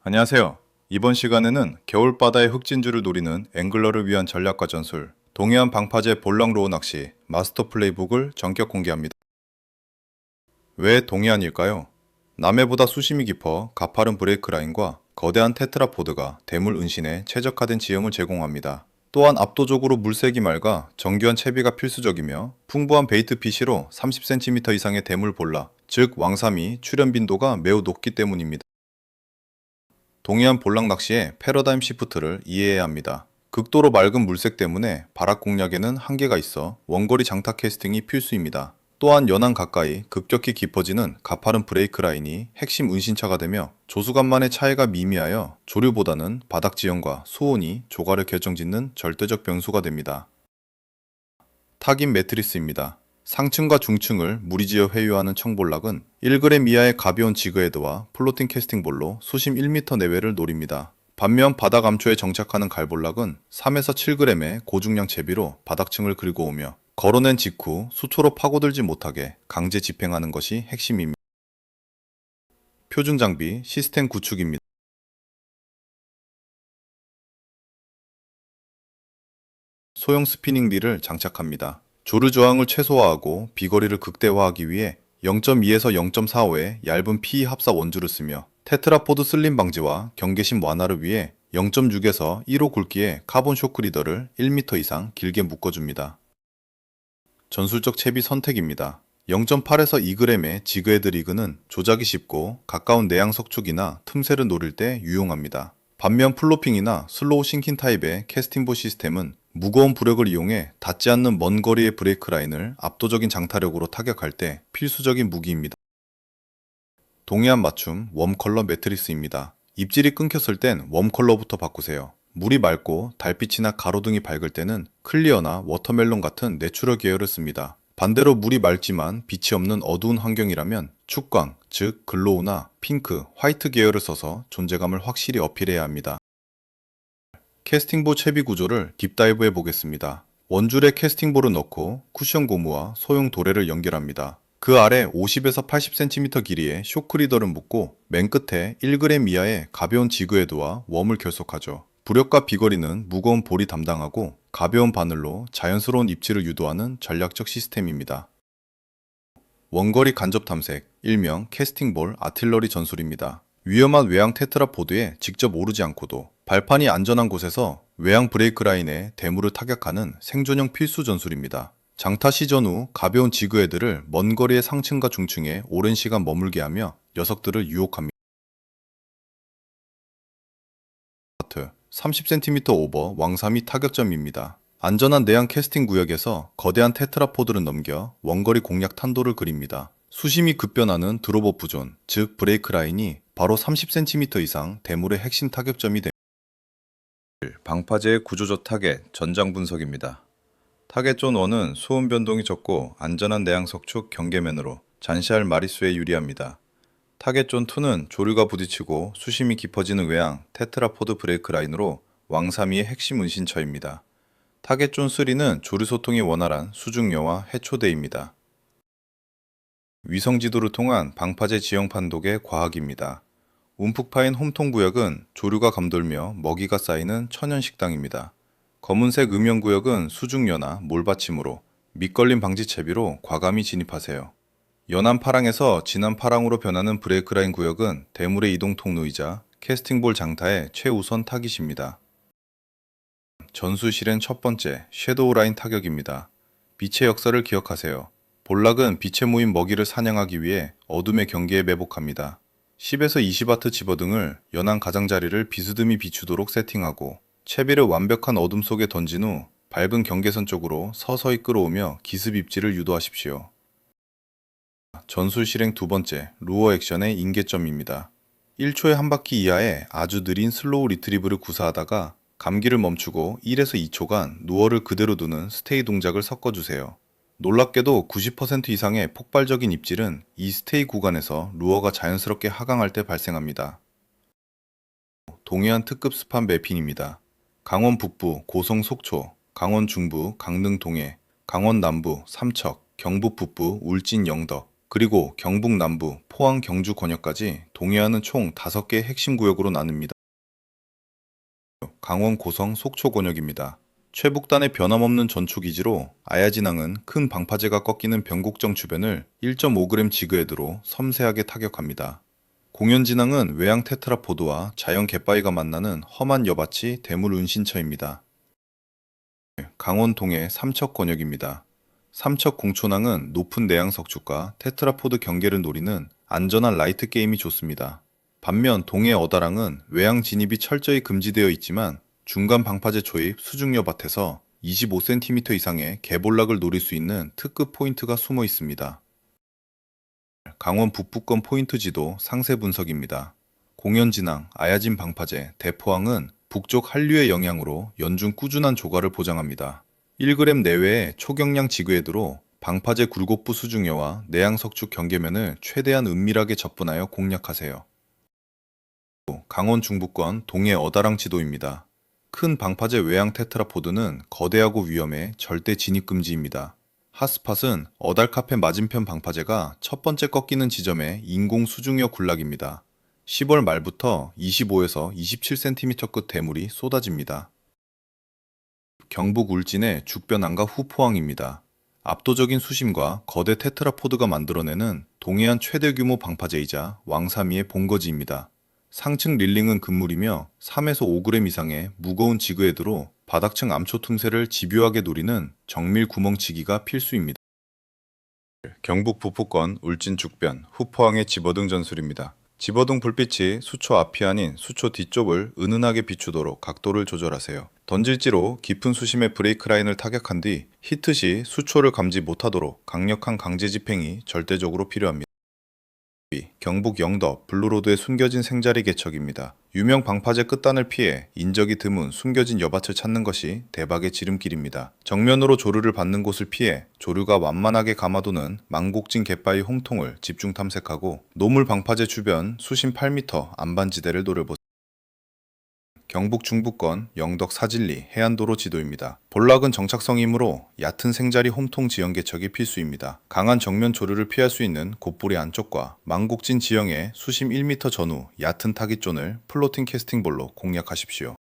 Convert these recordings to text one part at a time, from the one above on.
안녕하세요. 이번 시간에는 겨울바다의 흑진주를 노리는 앵글러를 위한 전략과 전술, 동해안 방파제 볼락로우 낚시 마스터 플레이북을 전격 공개합니다. 왜 동해안일까요? 남해보다 수심이 깊어 가파른 브레이크 라인과 거대한 테트라포드가 대물 은신에 최적화된 지형을 제공합니다. 또한 압도적으로 물색이 맑아 정교한 채비가 필수적이며 풍부한 베이트 피시로 30cm 이상의 대물 볼락, 즉 왕삼이 출현 빈도가 매우 높기 때문입니다. 동해안 볼락 낚시의 패러다임 시프트를 이해해야 합니다. 극도로 맑은 물색 때문에 바락 공략에는 한계가 있어 원거리 장타 캐스팅이 필수입니다. 또한 연안 가까이 급격히 깊어지는 가파른 브레이크 라인이 핵심 운신처가 되며 조수간만의 차이가 미미하여 조류보다는 바닥 지형과 수온이 조과를 결정짓는 절대적 변수가 됩니다. 탁인 매트리스입니다. 상층과 중층을 무리지어 회유하는 청볼락은 1g 이하의 가벼운 지그헤드와 플로팅 캐스팅볼로 수심 1m 내외를 노립니다. 반면 바닥 암초에 정착하는 갈볼락은 3에서 7g의 고중량 채비로 바닥층을 긁어오며 걸어낸 직후 수초로 파고들지 못하게 강제 집행하는 것이 핵심입니다. 표준 장비 시스템 구축입니다. 소형 스피닝 릴을 장착합니다. 조류 저항을 최소화하고 비거리를 극대화하기 위해 0.2에서 0.45의 얇은 PE 합사 원주를 쓰며 테트라포드 슬림 방지와 경계심 완화를 위해 0.6에서 1호 굵기의 카본 쇼크 리더를 1m 이상 길게 묶어줍니다. 전술적 채비 선택입니다. 0.8에서 2g의 지그헤드 리그는 조작이 쉽고 가까운 내양 석축이나 틈새를 노릴 때 유용합니다. 반면 플로핑이나 슬로우 싱킹 타입의 캐스팅보 시스템은 무거운 부력을 이용해 닿지 않는 먼 거리의 브레이크 라인을 압도적인 장타력으로 타격할 때 필수적인 무기입니다. 동해안 맞춤 웜컬러 매트리스입니다. 입질이 끊겼을 땐 웜컬러부터 바꾸세요. 물이 맑고 달빛이나 가로등이 밝을 때는 클리어나 워터멜론 같은 내추럴 계열을 씁니다. 반대로 물이 맑지만 빛이 없는 어두운 환경이라면 축광, 즉 글로우나 핑크, 화이트 계열을 써서 존재감을 확실히 어필해야 합니다. 캐스팅볼 채비 구조를 딥다이브 해보겠습니다. 원줄에 캐스팅볼을 넣고 쿠션 고무와 소형 도래를 연결합니다. 그 아래 50에서 80cm 길이의 쇼크 리더를 묶고 맨 끝에 1g 이하의 가벼운 지그헤드와 웜을 결속하죠. 부력과 비거리는 무거운 볼이 담당하고 가벼운 바늘로 자연스러운 입질을 유도하는 전략적 시스템입니다. 원거리 간접 탐색, 일명 캐스팅볼 아틸러리 전술입니다. 위험한 외양 테트라포드에 직접 오르지 않고도 발판이 안전한 곳에서 외양 브레이크 라인에 대물을 타격하는 생존형 필수 전술입니다. 장타 시전 후 가벼운 지그헤드를 먼 거리의 상층과 중층에 오랜 시간 머물게 하며 녀석들을 유혹합니다. 30cm 오버 왕삼이 타격점입니다. 안전한 내양 캐스팅 구역에서 거대한 테트라포드를 넘겨 원거리 공략 탄도를 그립니다. 수심이 급변하는 드롭오프 존, 즉 브레이크 라인이 바로 30cm 이상 대물의 핵심 타격점이 됩니다. 방파제의 구조적 타겟, 전장 분석입니다. 타겟 존 1은 수온 변동이 적고 안전한 내양 석축 경계면으로 잔시할 마리수에 유리합니다. 타겟 존 2는 조류가 부딪히고 수심이 깊어지는 외양 테트라포드 브레이크 라인으로 왕삼이의 핵심 은신처입니다. 타겟 존 3는 조류 소통이 원활한 수중여와 해초대입니다. 위성지도를 통한 방파제 지형 판독의 과학입니다. 움푹 파인 홈통 구역은 조류가 감돌며 먹이가 쌓이는 천연 식당입니다. 검은색 음영 구역은 수중여나 몰받침으로 밑걸림 방지 채비로 과감히 진입하세요. 연안 파랑에서 진안 파랑으로 변하는 브레이크 라인 구역은 대물의 이동 통로이자 캐스팅볼 장타의 최우선 타깃입니다. 전술 실행 첫 번째, 섀도우 라인 타격입니다. 빛의 역사를 기억하세요. 볼락은 빛에 모인 먹이를 사냥하기 위해 어둠의 경계에 매복합니다. 10에서 20W 집어등을 연안 가장자리를 비스듬히 비추도록 세팅하고 채비를 완벽한 어둠 속에 던진 후 밝은 경계선 쪽으로 서서히 끌어오며 기습 입질을 유도하십시오. 전술 실행 두 번째, 루어 액션의 인계점입니다. 1초에 한 바퀴 이하의 아주 느린 슬로우 리트리브를 구사하다가 감기를 멈추고 1에서 2초간 루어를 그대로 두는 스테이 동작을 섞어주세요. 놀랍게도 90% 이상의 폭발적인 입질은 이 스테이 구간에서 루어가 자연스럽게 하강할 때 발생합니다. 동해안 특급 스판 매핑입니다. 강원 북부 고성 속초, 강원 중부 강릉 동해, 강원 남부 삼척, 경북 북부 울진 영덕, 그리고 경북 남부, 포항, 경주 권역까지 동해안은 총 5개의 핵심 구역으로 나뉩니다. 강원 고성 속초 권역입니다. 최북단의 변함없는 전초기지로 아야진항은 큰 방파제가 꺾이는 변곡정 주변을 1.5g 지그헤드로 섬세하게 타격합니다. 공연진항은 외양 테트라포드와 자연 갯바위가 만나는 험한 여밭이 대물 운신처입니다. 강원 동해 삼척 권역입니다. 삼척 공촌항은 높은 내양 석축과 테트라포드 경계를 노리는 안전한 라이트 게임이 좋습니다. 반면 동해 어다랑은 외양 진입이 철저히 금지되어 있지만 중간 방파제 초입 수중여밭에서 25cm 이상의 개볼락을 노릴 수 있는 특급 포인트가 숨어 있습니다. 강원 북부권 포인트 지도 상세 분석입니다. 공연진항, 아야진 방파제, 대포항은 북쪽 한류의 영향으로 연중 꾸준한 조과를 보장합니다. 1g 내외의 초경량 지그헤드로 방파제 굴곡부 수중여와 내양석축 경계면을 최대한 은밀하게 접근하여 공략하세요. 강원 중부권 동해 어다랑 지도입니다. 큰 방파제 외양 테트라포드는 거대하고 위험해 절대 진입 금지입니다. 핫스팟은 어달카페 맞은편 방파제가 첫 번째 꺾이는 지점의 인공 수중여 군락입니다. 10월 말부터 25에서 27cm 끝 대물이 쏟아집니다. 경북 울진의 죽변항과 후포항입니다. 압도적인 수심과 거대 테트라포드가 만들어내는 동해안 최대 규모 방파제이자 왕삼이의 본거지입니다. 상층 릴링은 금물이며 3에서 5g 이상의 무거운 지그헤드로 바닥층 암초 틈새를 집요하게 노리는 정밀 구멍치기가 필수입니다. 경북 북부권 울진 죽변, 후포항의 집어등 전술입니다. 집어등 불빛이 수초 앞이 아닌 수초 뒤쪽을 은은하게 비추도록 각도를 조절하세요. 던질지로 깊은 수심의 브레이크 라인을 타격한 뒤 히트 시 수초를 감지 못하도록 강력한 강제 집행이 절대적으로 필요합니다. 경북 영덕, 블루로드의 숨겨진 생자리 개척입니다. 유명 방파제 끝단을 피해 인적이 드문 숨겨진 여밭을 찾는 것이 대박의 지름길입니다. 정면으로 조류를 받는 곳을 피해 조류가 완만하게 감아도는 망곡진 갯바위 홍통을 집중 탐색하고 노물 방파제 주변 수심 8m 안반지대를 노려보세요. 경북 중부권 영덕 사질리 해안도로 지도입니다. 볼락은 정착성이므로 얕은 생자리 홈통 지형 개척이 필수입니다. 강한 정면 조류를 피할 수 있는 곧부리 안쪽과 망곡진 지형의 수심 1m 전후 얕은 타깃존을 플로팅 캐스팅볼로 공략하십시오.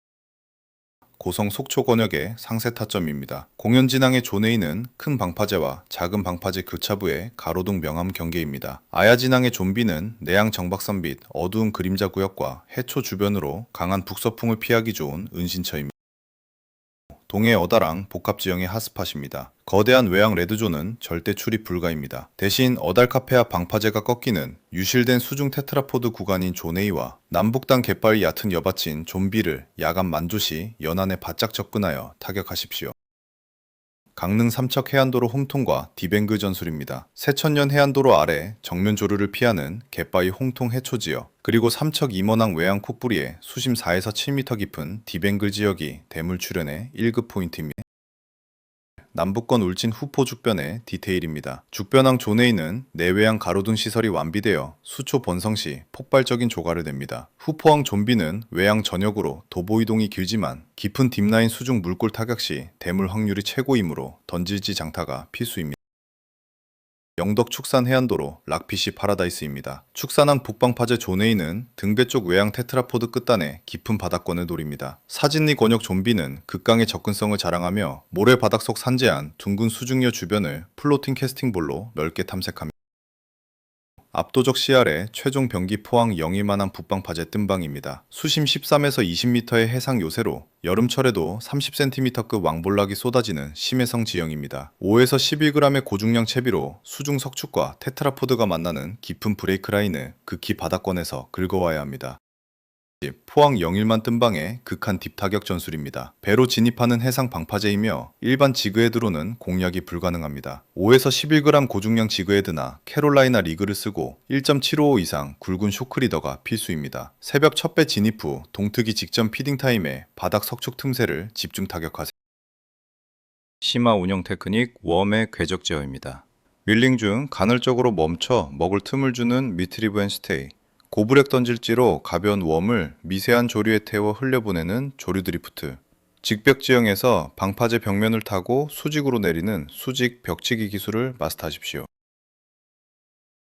고성 속초 권역의 상세 타점입니다. 공연진항의 존에이는 큰 방파제와 작은 방파제 교차부의 가로등 명암 경계입니다. 아야진항의 존비는 내양 정박선 및 어두운 그림자 구역과 해초 주변으로 강한 북서풍을 피하기 좋은 은신처입니다. 동해 어다랑 복합지형의 핫스팟입니다. 거대한 외양 레드존은 절대 출입 불가입니다. 대신 어달카페아 방파제가 꺾이는 유실된 수중 테트라포드 구간인 존에이와 남북단 갯바위 얕은 여밭인 존비를 야간 만조시 연안에 바짝 접근하여 타격하십시오. 강릉 삼척 해안도로 홍통과 디뱅그 전술입니다. 새천년 해안도로 아래 정면 조류를 피하는 갯바위 홍통 해초 지역, 그리고 삼척 임원항 외양 콧부리에 수심 4에서 7m 깊은 디뱅글 지역이 대물 출현의 1급 포인트입니다. 남북권 울진 후포 죽변의 디테일입니다. 죽변항 존에이는 내외양 가로등 시설이 완비되어 수초 번성 시 폭발적인 조과를 냅니다. 후포항 존비는 외양 전역으로 도보 이동이 길지만 깊은 딥라인 수중 물골 타격 시 대물 확률이 최고이므로 던질지 장타가 필수입니다. 영덕 축산 해안도로 락피시 파라다이스입니다. 축산항 북방파제 존에이는 등배 쪽 외양 테트라포드 끝단에 깊은 바닥권을 노립니다. 사진리 권역 존비는 극강의 접근성을 자랑하며 모래 바닥 속 산재한 둥근 수중여 주변을 플로팅 캐스팅볼로 넓게 탐색합니다. 압도적 CR의 최종 병기 포항 영일만한 북방파제 뜸방입니다. 수심 13에서 20m의 해상 요새로 여름철에도 30cm급 왕볼락이 쏟아지는 심해성 지형입니다. 5에서 11g의 고중량 채비로 수중 석축과 테트라포드가 만나는 깊은 브레이크 라인을 극히 바닥권에서 긁어와야 합니다. 포항 영일만 뜸방의 극한 딥타격 전술입니다. 배로 진입하는 해상 방파제이며 일반 지그헤드로는 공략이 불가능합니다. 5에서 11g 고중량 지그헤드나 캐롤라이나 리그를 쓰고 1.755 이상 굵은 쇼크리더가 필수입니다. 새벽 첫 배 진입 후 동트기 직전 피딩 타임에 바닥 석축 틈새를 집중 타격하세요. 심화 운영 테크닉 웜의 궤적 제어입니다. 윌링 중 간헐적으로 멈춰 먹을 틈을 주는 미트리브 앤 스테이, 고브렉 던질지로 가벼운 웜을 미세한 조류에 태워 흘려보내는 조류 드리프트, 직벽 지형에서 방파제 벽면을 타고 수직으로 내리는 수직 벽치기 기술을 마스터하십시오.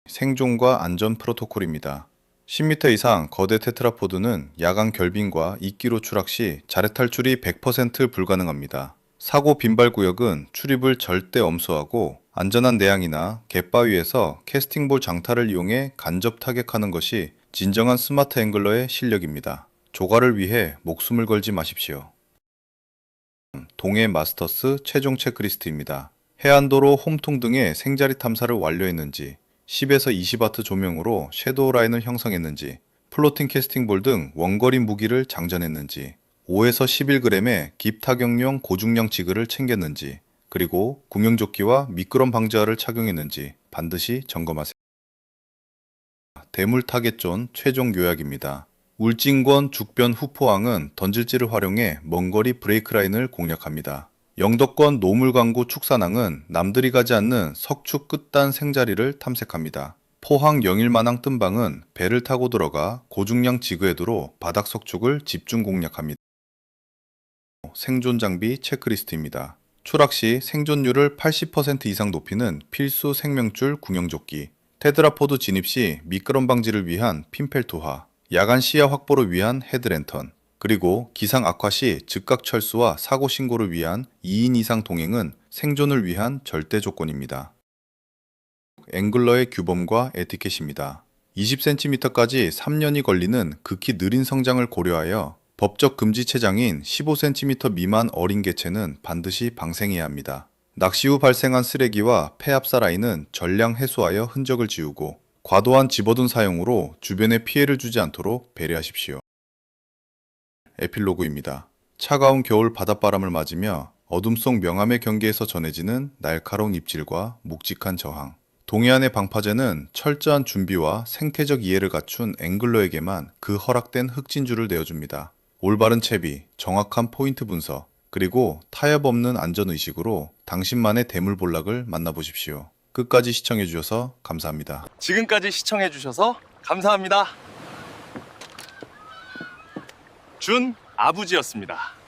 생존과 안전 프로토콜입니다. 10m 이상 거대 테트라포드는 야간 결빙과 이끼로 추락 시 자뢰 탈출이 100% 불가능합니다. 사고 빈발 구역은 출입을 절대 엄수하고 안전한 내양이나 갯바위에서 캐스팅볼 장타를 이용해 간접 타격하는 것이 진정한 스마트 앵글러의 실력입니다. 조과를 위해 목숨을 걸지 마십시오. 동해 마스터스 최종 체크리스트입니다. 해안도로 홈통 등의 생자리 탐사를 완료했는지, 10에서 20와트 조명으로 섀도우 라인을 형성했는지, 플로팅 캐스팅볼 등 원거리 무기를 장전했는지, 5에서 11g의 깁 타격용 고중량 지그를 챙겼는지, 그리고 구명조끼와 미끄럼 방지화를 착용했는지 반드시 점검하세요. 대물 타겟존 최종 요약입니다. 울진권 죽변 후포항은 던질지를 활용해 먼거리 브레이크 라인을 공략합니다. 영덕권 노물강구 축산항은 남들이 가지 않는 석축 끝단 생자리를 탐색합니다. 포항 영일만항 뜸방은 배를 타고 들어가 고중량 지그헤드로 바닥 석축을 집중 공략합니다. 생존 장비 체크리스트입니다. 추락 시 생존율을 80% 이상 높이는 필수 생명줄 구명조끼, 테트라포드 진입 시 미끄럼 방지를 위한 핀펠 투하, 야간 시야 확보를 위한 헤드랜턴, 그리고 기상 악화 시 즉각 철수와 사고 신고를 위한 2인 이상 동행은 생존을 위한 절대 조건입니다. 앵글러의 규범과 에티켓입니다. 20cm까지 3년이 걸리는 극히 느린 성장을 고려하여 법적 금지 체장인 15cm 미만 어린 개체는 반드시 방생해야 합니다. 낚시 후 발생한 쓰레기와 폐압사 라인은 전량 해소하여 흔적을 지우고 과도한 집어둔 사용으로 주변에 피해를 주지 않도록 배려하십시오. 에필로그입니다. 차가운 겨울 바닷바람을 맞으며 어둠 속 명암의 경계에서 전해지는 날카로운 입질과 묵직한 저항. 동해안의 방파제는 철저한 준비와 생태적 이해를 갖춘 앵글러에게만 그 허락된 흑진주를 내어줍니다. 올바른 채비, 정확한 포인트 분석, 그리고 타협 없는 안전의식으로 당신만의 대물볼락을 만나보십시오. 끝까지 시청해주셔서 감사합니다. 지금까지 시청해주셔서 감사합니다. 준 아부지였습니다.